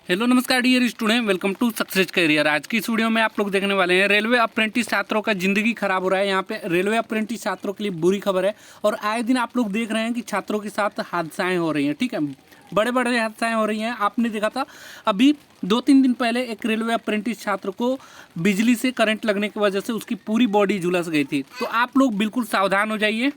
Hello नमस्कार dear student, welcome to success career. आज की इस वीडियो में आप लोग देखने वाले हैं रेलवे अप्रेंटिस छात्रों का ज़िंदगी खराब हो रहा है। यहाँ पे रेलवे अप्रेंटिस छात्रों के लिए बुरी खबर है और आए दिन आप लोग देख रहे हैं कि छात्रों के साथ हादसाएं हो रही हैं। ठीक है, बड़े बड़े हादसाएं हो रही हैं। आपने देखा था अभी 2-3 दिन पहले एक रेलवे अप्रेंटिस छात्र को बिजली से करंट लगने की वजह से उसकी पूरी बॉडी झुलस गई थी। तो आप लोग बिल्कुल सावधान हो जाइए।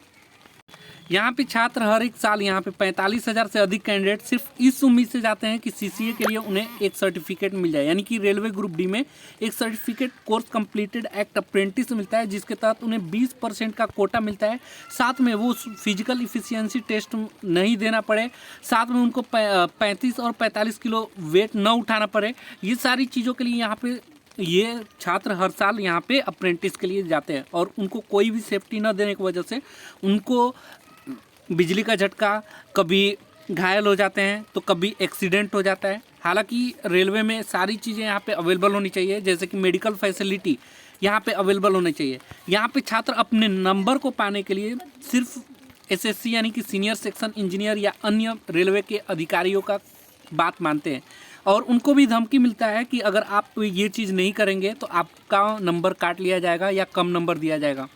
यहाँ पे छात्र हर एक साल यहाँ पे 45,000 से अधिक कैंडिडेट सिर्फ इस उम्मीद से जाते हैं कि सीसीए के लिए उन्हें एक सर्टिफिकेट मिल जाए, यानी कि रेलवे ग्रुप डी में एक certificate course completed act apprentice मिलता है, जिसके तहत उन्हें 20% का कोटा मिलता है। साथ में वो फिजिकल इफिशियंसी टेस्ट नहीं देना पड़े, साथ में उनको 35 और 45 किलो वेट न उठाना पड़े। ये सारी चीज़ों के लिए यहाँ पे ये छात्र हर साल यहाँ पे अप्रेंटिस के लिए जाते हैं और उनको कोई भी सेफ्टी न देने की वजह से उनको बिजली का झटका, कभी घायल हो जाते हैं तो कभी एक्सीडेंट हो जाता है। हालांकि रेलवे में सारी चीज़ें यहाँ पे अवेलेबल होनी चाहिए, जैसे कि मेडिकल फैसिलिटी यहाँ पे अवेलेबल होनी चाहिए। यहाँ पे छात्र अपने नंबर को पाने के लिए सिर्फ एसएससी यानी कि सीनियर सेक्शन इंजीनियर या अन्य रेलवे के अधिकारियों का बात मानते हैं और उनको भी धमकी मिलता है कि अगर आप ये चीज़ नहीं करेंगे तो आपका नंबर काट लिया जाएगा या कम नंबर दिया जाएगा।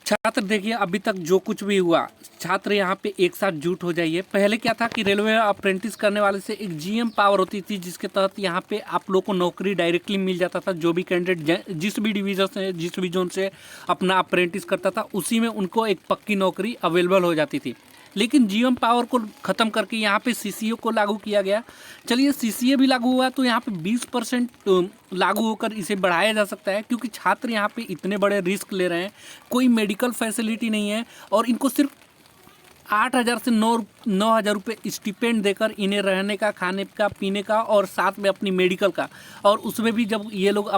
छात्र देखिए, अभी तक जो कुछ भी हुआ, छात्र यहाँ पे एक साथ जुट हो जाइए। पहले क्या था कि रेलवे अप्रेंटिस करने वाले से एक जीएम पावर होती थी, जिसके तहत यहाँ पे आप लोग को नौकरी डायरेक्टली मिल जाता था। जो भी कैंडिडेट जिस भी डिवीजन से, जिस भी जोन से अपना अप्रेंटिस करता था, उसी में उनको एक पक्की नौकरी अवेलेबल हो जाती थी। लेकिन जीएम पावर को ख़त्म करके यहाँ पे सीसीए को लागू किया गया। चलिए, सीसीए भी लागू हुआ तो यहाँ पे 20% लागू होकर इसे बढ़ाया जा सकता है, क्योंकि छात्र यहाँ पे इतने बड़े रिस्क ले रहे हैं, कोई मेडिकल फैसिलिटी नहीं है और इनको सिर्फ 8,000 से 9,000 रुपये स्टिपेंड देकर इन्हें रहने का, खाने का, पीने का और साथ में अपनी मेडिकल का। और उसमें भी जब ये लोग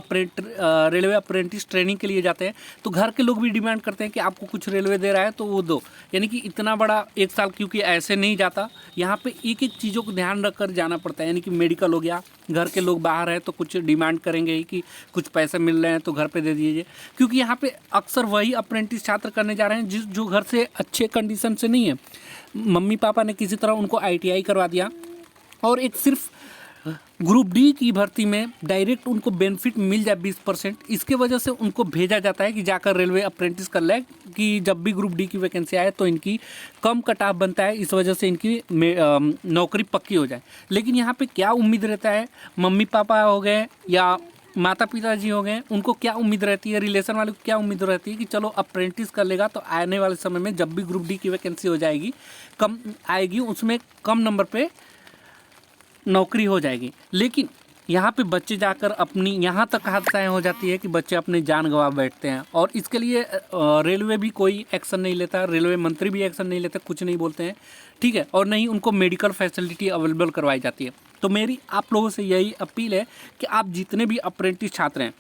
रेलवे अप्रेंटिस ट्रेनिंग के लिए जाते हैं तो घर के लोग भी डिमांड करते हैं कि आपको कुछ रेलवे दे रहा है तो वो दो। यानी कि इतना बड़ा एक साल क्योंकि ऐसे नहीं जाता, यहाँ पे एक एक चीज़ों को ध्यान रख कर जाना पड़ता है। यानी कि मेडिकल हो गया, घर के लोग बाहर हैं तो कुछ डिमांड करेंगे ही कि कुछ पैसे मिल रहे हैं तो घर पे दे दीजिए, क्योंकि यहाँ पे अक्सर वही अप्रेंटिस छात्र करने जा रहे हैं जो घर से अच्छे कंडीशन से नहीं है। मम्मी पापा ने किसी तरह उनको आईटीआई करवा दिया और एक सिर्फ ग्रुप डी की भर्ती में डायरेक्ट उनको बेनिफिट मिल जाए 20%, इसके वजह से उनको भेजा जाता है कि जाकर रेलवे अप्रेंटिस कर ले, कि जब भी ग्रुप डी की वैकेंसी आए तो इनकी कम कट ऑफ बनता है, इस वजह से इनकी नौकरी पक्की हो जाए। लेकिन यहाँ पे क्या उम्मीद रहता है, मम्मी पापा हो गए या माता पिताजी हो गए, उनको क्या उम्मीद रहती है, रिलेशन वाले को क्या उम्मीद रहती है कि चलो अप्रेंटिस कर लेगा तो आने वाले समय में जब भी ग्रुप डी की वैकेंसी हो जाएगी, कम आएगी, उसमें कम नंबर पे नौकरी हो जाएगी। लेकिन यहाँ पे बच्चे जाकर अपनी यहाँ तक हादसाएं हो जाती है कि बच्चे अपनी जान गंवा बैठते हैं और इसके लिए रेलवे भी कोई एक्शन नहीं लेता, रेलवे मंत्री भी एक्शन नहीं लेते, कुछ नहीं बोलते हैं, ठीक है, और नहीं उनको मेडिकल फैसिलिटी अवेलेबल करवाई जाती है। तो मेरी आप लोगों से यही अपील है कि आप जितने भी अप्रेंटिस छात्र हैं,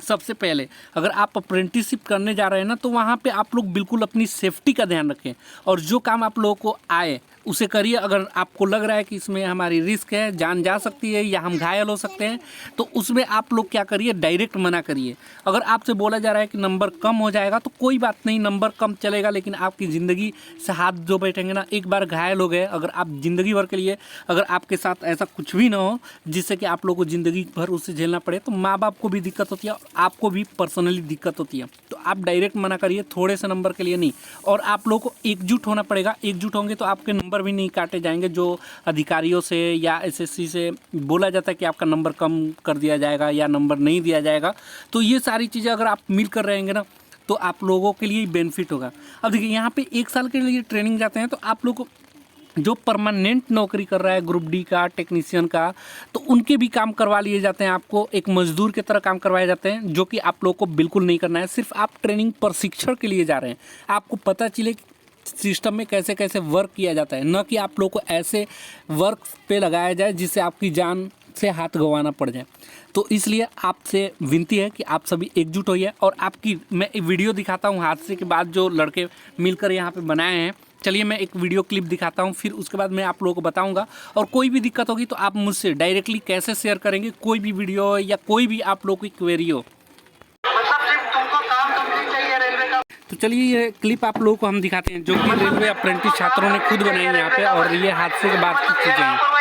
सबसे पहले अगर आप अप्रेंटिसशिप करने जा रहे हैं ना, तो वहाँ पे आप लोग बिल्कुल अपनी सेफ्टी का ध्यान रखें और जो काम आप लोगों को आए उसे करिए। अगर आपको लग रहा है कि इसमें हमारी रिस्क है, जान जा सकती है या हम घायल हो सकते हैं, तो उसमें आप लोग क्या करिए, डायरेक्ट मना करिए। अगर आपसे बोला जा रहा है कि नंबर कम हो जाएगा तो कोई बात नहीं, नंबर कम चलेगा, लेकिन आपकी ज़िंदगी से हाथ जो बैठेंगे ना, एक बार घायल हो गए, अगर आप ज़िंदगी भर के लिए, अगर आपके साथ ऐसा कुछ भी ना हो जिससे कि आप लोग को ज़िंदगी भर उससे झेलना पड़े, तो माँ बाप को भी दिक्कत होती है, आपको भी पर्सनली दिक्कत होती है। तो आप डायरेक्ट मना करिए, थोड़े से नंबर के लिए नहीं। और आप लोगों को एकजुट होना पड़ेगा, एकजुट होंगे तो आपके नंबर भी नहीं काटे जाएंगे। जो अधिकारियों से या एसएससी से बोला जाता है कि आपका नंबर कम कर दिया जाएगा या नंबर नहीं दिया जाएगा, तो ये सारी चीज़ें अगर आप मिल कर रहेंगे ना, तो आप लोगों के लिए बेनिफिट होगा। अब देखिए, यहाँ पे एक साल के लिए ट्रेनिंग जाते हैं तो आप लोग को जो परमानेंट नौकरी कर रहा है ग्रुप डी का, टेक्नीशियन का, तो उनके भी काम करवा लिए जाते हैं। आपको एक मजदूर की तरह काम करवाए जाते हैं, जो कि आप लोग को बिल्कुल नहीं करना है। सिर्फ आप ट्रेनिंग प्रशिक्षण के लिए जा रहे हैं, आपको पता चले सिस्टम में कैसे कैसे वर्क किया जाता है, न कि आप लोग को ऐसे वर्क पे लगाया जाए जिससे आपकी जान से हाथ गंवाना पड़ जाए। तो इसलिए आपसे विनती है कि आप सभी एकजुट होइए। और आपकी मैं एक वीडियो दिखाता हूँ हादसे के बाद जो लड़के मिलकर यहाँ पे बनाए हैं। चलिए मैं एक वीडियो क्लिप दिखाता हूँ, फिर उसके बाद मैं आप लोगों को बताऊंगा। और कोई भी दिक्कत होगी तो आप मुझसे डायरेक्टली कैसे शेयर करेंगे, कोई भी वीडियो या कोई भी आप लोगों की क्वेरी हो। तो चलिए ये क्लिप आप लोगों को हम दिखाते हैं, जो कि रेलवे अप्रेंटिस छात्रों ने खुद बनाई है यहाँ पे, और ये हादसे के बाद की चीज़ें हैं।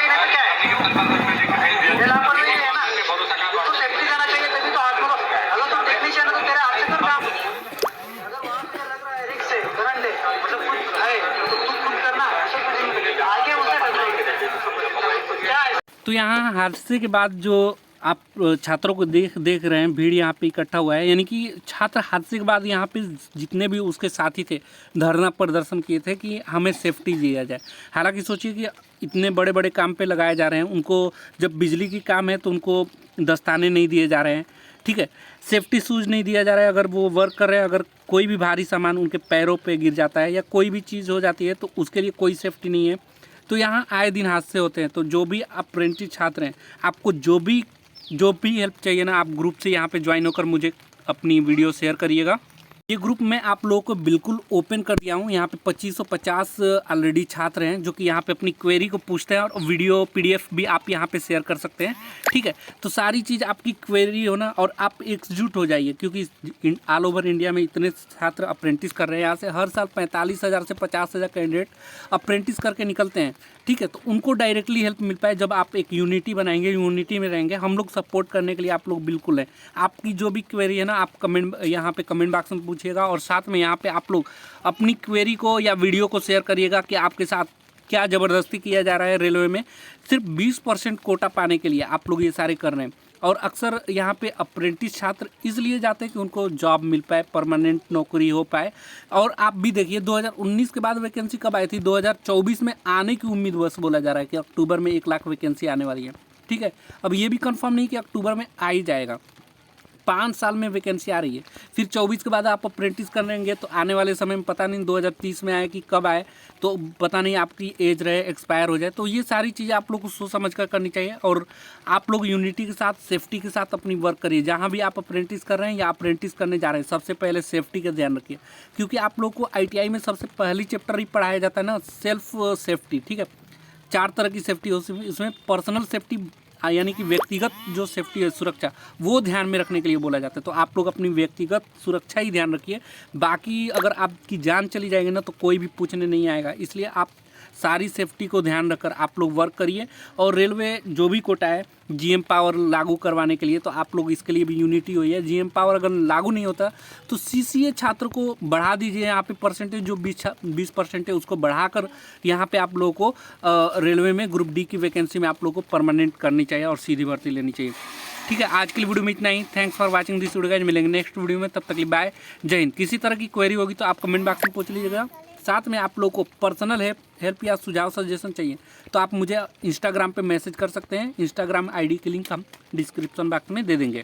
तो यहाँ हादसे के बाद जो आप छात्रों को देख रहे हैं, भीड़ यहाँ पे इकट्ठा हुआ है, यानी कि छात्र हादसे के बाद यहाँ पे जितने भी उसके साथी थे धरना प्रदर्शन किए थे कि हमें सेफ्टी दिया जाए। हालांकि सोचिए कि इतने बड़े बड़े काम पे लगाए जा रहे हैं, उनको जब बिजली की काम है तो उनको दस्ताने नहीं दिए जा रहे हैं, ठीक है, सेफ्टी शूज़ नहीं दिया जा रहा है। अगर वो वर्क कर रहे हैं, अगर कोई भी भारी सामान उनके पैरों पे गिर जाता है या कोई भी चीज़ हो जाती है तो उसके लिए कोई सेफ्टी नहीं है। तो यहाँ आए दिन हादसे होते हैं। तो जो भी अप्रेंटिस छात्र हैं, आपको जो भी हेल्प चाहिए ना, आप ग्रुप से यहाँ पे ज्वाइन होकर मुझे अपनी वीडियो शेयर करिएगा। ये ग्रुप मैं आप लोगों को बिल्कुल ओपन कर दिया हूँ। यहाँ पे 2550 ऑलरेडी छात्र हैं जो कि यहाँ पे अपनी क्वेरी को पूछते हैं, और वीडियो PDF भी आप यहाँ पे शेयर कर सकते हैं, ठीक है। तो सारी चीज़ आपकी क्वेरी हो ना, और आप एकजुट हो जाइए, क्योंकि ऑल ओवर इंडिया में इतने छात्र अप्रेंटिस कर रहे हैं। यहाँ से हर साल 45,000 से 50,000 कैंडिडेट अप्रेंटिस करके निकलते हैं, ठीक है। तो उनको डायरेक्टली हेल्प मिल पाए जब आप एक यूनिटी बनाएंगे, यूनिटी में रहेंगे। हम लोग सपोर्ट करने के लिए आप लोग बिल्कुल हैं। आपकी जो भी क्वेरी है ना, आप कमेंट यहाँ पे कमेंट बॉक्स में पूछिएगा, और साथ में यहाँ पे आप लोग अपनी क्वेरी को या वीडियो को शेयर करिएगा कि आपके साथ क्या ज़बरदस्ती किया जा रहा है रेलवे में। सिर्फ 20% कोटा पाने के लिए आप लोग ये सारे कर रहे हैं। और अक्सर यहाँ पे अप्रेंटिस छात्र इसलिए जाते हैं कि उनको जॉब मिल पाए, परमानेंट नौकरी हो पाए। और आप भी देखिए 2019 के बाद वैकेंसी कब आई थी, 2024 में आने की उम्मीद बस बोला जा रहा है कि अक्टूबर में 1 लाख वैकेंसी आने वाली है, ठीक है। अब ये भी कंफर्म नहीं कि अक्टूबर में आ ही जाएगा, 5 साल में वैकेंसी आ रही है। फिर 24 के बाद आप अप्रेंटिस कर लेंगे तो आने वाले समय में पता नहीं 2030 में आए कि कब आए, तो पता नहीं आपकी एज रहे, एक्सपायर हो जाए। तो ये सारी चीज़ें आप लोग को सोच समझ कर करनी चाहिए। और आप लोग यूनिटी के साथ, सेफ्टी के साथ अपनी वर्क करिए। जहाँ भी आप अप्रेंटिस कर रहे हैं या अप्रेंटिस करने जा रहे हैं, सबसे पहले सेफ्टी का ध्यान रखिए, क्योंकि आप लोग को ITI में सबसे पहली चैप्टर ही पढ़ाया जाता है ना, सेल्फ सेफ्टी, ठीक है। 4 तरह की सेफ्टी होती है, इसमें पर्सनल सेफ्टी यानी कि व्यक्तिगत जो सेफ्टी है, सुरक्षा, वो ध्यान में रखने के लिए बोला जाता है। तो आप लोग अपनी व्यक्तिगत सुरक्षा ही ध्यान रखिए। बाकी अगर आपकी जान चली जाएगी ना तो कोई भी पूछने नहीं आएगा। इसलिए आप सारी सेफ्टी को ध्यान रखकर आप लोग वर्क करिए। और रेलवे जो भी कोटा है GM पावर लागू करवाने के लिए, तो आप लोग इसके लिए भी यूनिटी हुई है। GM पावर अगर लागू नहीं होता तो CCA छात्र को बढ़ा दीजिए। यहाँ पे परसेंटेज जो 20% है उसको बढ़ाकर यहाँ पे आप लोगों को रेलवे में ग्रुप D की वैकेंसी में आप लोगों को परमानेंट करनी चाहिए और सीधी भर्ती लेनी चाहिए, ठीक है। आज के लिए वीडियो में इतना ही। Thanks for watching this video guys. मिलेंगे नेक्स्ट वीडियो में, तब तक के लिए बाय, जय हिंद। किसी तरह की क्वेरी होगी तो आप कमेंट बॉक्स में पूछ लीजिएगा। साथ में आप लोग को पर्सनल हेल्प या सुझाव सजेशन चाहिए तो आप मुझे इंस्टाग्राम पे मैसेज कर सकते हैं। इंस्टाग्राम ID की लिंक हम डिस्क्रिप्शन बॉक्स में दे देंगे।